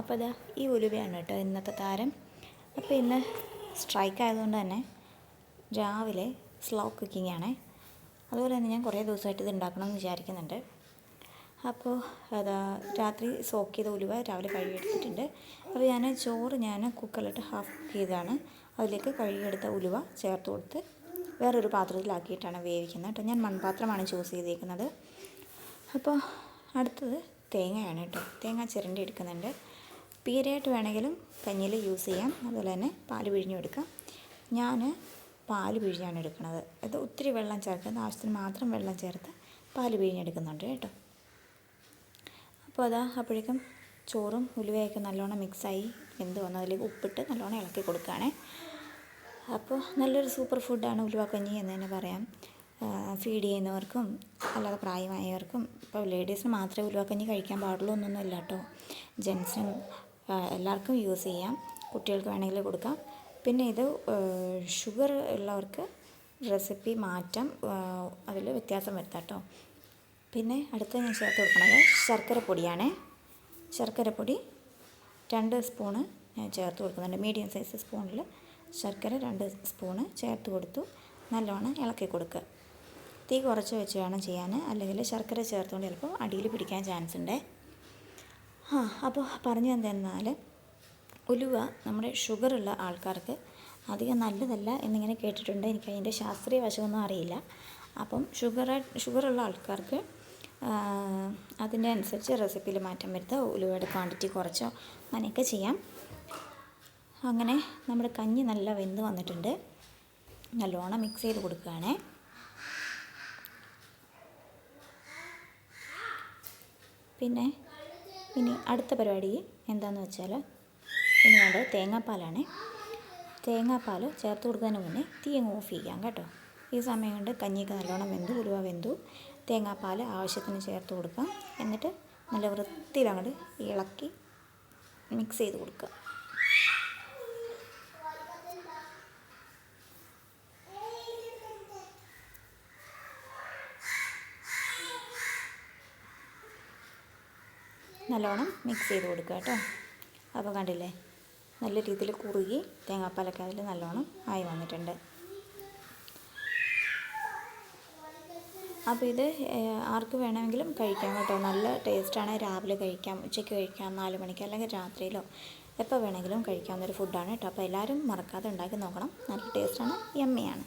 അപ്പോൾ ഇതാ ഈ ഉലുവയാണ് കേട്ടോ ഇന്നത്തെ താരം. അപ്പോൾ ഇന്ന് സ്ട്രൈക്ക് ആയതുകൊണ്ട് തന്നെ രാവിലെ സ്ലോ കുക്കിംഗ് ആണ്. അതുപോലെ തന്നെ ഞാൻ കുറേ ദിവസമായിട്ട് ഇത് ഉണ്ടാക്കണമെന്ന് വിചാരിക്കുന്നുണ്ട്. അപ്പോൾ അതാ രാത്രി സോക്ക് ചെയ്ത ഉലുവ രാവിലെ കഴുകിയെടുത്തിട്ടുണ്ട്. അപ്പോൾ ചോറ് കുക്കറിലിട്ട് ഹാഫ് കുക്ക് ചെയ്താണ്. അതിലേക്ക് കഴുകിയെടുത്ത ഉലുവ ചേർത്ത് കൊടുത്ത് വേറൊരു പാത്രത്തിലാക്കിയിട്ടാണ് വേവിക്കുന്നത് കേട്ടോ. ഞാൻ മൺപാത്രമാണ് ചൂസ് ചെയ്തേക്കുന്നത്. അപ്പോൾ അടുത്തത് തേങ്ങയാണ് കേട്ടോ. തേങ്ങ ചിരണ്ടി എടുക്കുന്നുണ്ട്. പീരയായിട്ട് വേണമെങ്കിലും കഞ്ഞിയിൽ യൂസ് ചെയ്യാം. അതുപോലെ തന്നെ പാൽ പിഴിഞ്ഞും എടുക്കാം. ഞാൻ പാൽ പിഴിഞ്ഞാണ് എടുക്കുന്നത്. അത് ഒത്തിരി വെള്ളം ചേർക്കുന്നത്, ആവശ്യത്തിന് മാത്രം വെള്ളം ചേർത്ത് പാൽ പിഴിഞ്ഞെടുക്കുന്നുണ്ട് കേട്ടോ. അപ്പോൾ അപ്പോഴേക്കും ചോറും ഉലുവയൊക്കെ നല്ലോണം മിക്സായി വെന്ത് വന്ന് അതിലേക്ക് ഉപ്പിട്ട് നല്ലോണം ഇളക്കി കൊടുക്കുകയാണേ. അപ്പോൾ നല്ലൊരു സൂപ്പർ ഫുഡാണ് ഉലുവക്കഞ്ഞി എന്ന് തന്നെ പറയാം. ഫീഡ് ചെയ്യുന്നവർക്കും അല്ലാതെ പ്രായമായവർക്കും, ഇപ്പോൾ ലേഡീസിന് മാത്രമേ ഉലുവക്കഞ്ഞി കഴിക്കാൻ പാടുള്ളൂ എന്നൊന്നുമില്ല കേട്ടോ. ജെൻസിനും എല്ലാവർക്കും യൂസ് ചെയ്യാം. കുട്ടികൾക്ക് വേണമെങ്കിൽ കൊടുക്കാം. പിന്നെ ഇത് ഷുഗർ ഉള്ളവർക്ക് റെസിപ്പി മാറ്റാം, അതിൽ വ്യത്യാസം വരുത്താം കേട്ടോ. പിന്നെ അടുത്ത ഞാൻ ചേർത്ത് കൊടുക്കുന്നത് ശർക്കരപ്പൊടിയാണ്. ശർക്കരപ്പൊടി 2 സ്പൂണ് ഞാൻ ചേർത്ത് കൊടുക്കുന്നുണ്ട്. മീഡിയം സൈസ് സ്പൂണിൽ ശർക്കര 2 സ്പൂണ് ചേർത്ത് കൊടുത്തു. നല്ലോണം ഇളക്കി കൊടുക്കുക. തീ കുറച്ച് വെച്ച് വേണം ചെയ്യാൻ, അല്ലെങ്കിൽ ശർക്കര ചേർത്തുകൊണ്ട് ചിലപ്പോൾ അടിയിൽ പിടിക്കാൻ ചാൻസ് ഉണ്ട്. അപ്പോൾ പറഞ്ഞു എന്തെന്നാൽ ഉലുവ നമ്മുടെ ഷുഗറുള്ള ആൾക്കാർക്ക് അധികം നല്ലതല്ല എന്നിങ്ങനെ കേട്ടിട്ടുണ്ട്. എനിക്ക് അതിൻ്റെ ശാസ്ത്രീയ വശമൊന്നും അറിയില്ല. അപ്പം ഷുഗറുള്ള ആൾക്കാർക്ക് അതിൻ്റെ അനുസരിച്ച് റെസിപ്പിയിൽ മാറ്റം വരുത്തുക. ഉലുവയുടെ ക്വാണ്ടിറ്റി കുറച്ചോ അങ്ങനെയൊക്കെ ചെയ്യാം. അങ്ങനെ നമ്മുടെ കഞ്ഞി നല്ല വെന്ത് വന്നിട്ടുണ്ട്. നല്ലോണം മിക്സ് ചെയ്ത് കൊടുക്കുകയാണേ. പിന്നെ ഇനി അടുത്ത പരിപാടി എന്താണെന്ന് വെച്ചാൽ ഇനി വേണ്ടത് തേങ്ങാപ്പാലാണ്. തേങ്ങാപ്പാൽ ചേർത്ത് കൊടുക്കുന്നതിന് മുന്നേ തീ അങ്ങ് ഓഫ് ചെയ്യാം കേട്ടോ. ഈ സമയം കൊണ്ട് കഞ്ഞിയൊക്കെ നല്ലോണം വെന്തു, ഉലുവ വെന്തു. തേങ്ങാപ്പാൽ ആവശ്യത്തിന് ചേർത്ത് കൊടുക്കാം. എന്നിട്ട് നല്ല വൃത്തിയിൽ അങ്ങോട്ട് ഇളക്കി മിക്സ് ചെയ്ത് കൊടുക്കുക. നല്ലോണം മിക്സ് ചെയ്ത് കൊടുക്കുക കേട്ടോ. അപ്പോൾ കണ്ടില്ലേ, നല്ല രീതിയിൽ കുറുകി തേങ്ങാപ്പാലൊക്കെ അതിൽ നല്ലോണം ആയി വന്നിട്ടുണ്ട്. അപ്പോൾ ഇത് ആർക്ക് വേണമെങ്കിലും കഴിക്കാം കേട്ടോ. നല്ല ടേസ്റ്റാണ്. രാവിലെ കഴിക്കാം, ഉച്ചയ്ക്ക് കഴിക്കാം, 4 മണിക്ക് അല്ലെങ്കിൽ രാത്രിയിലോ എപ്പോൾ വേണമെങ്കിലും കഴിക്കാവുന്നൊരു ഫുഡാണ് കേട്ടോ. അപ്പോൾ എല്ലാവരും മറക്കാതെ ഉണ്ടാക്കി നോക്കണം. നല്ല ടേസ്റ്റാണ്, യമ്മിയാണ്.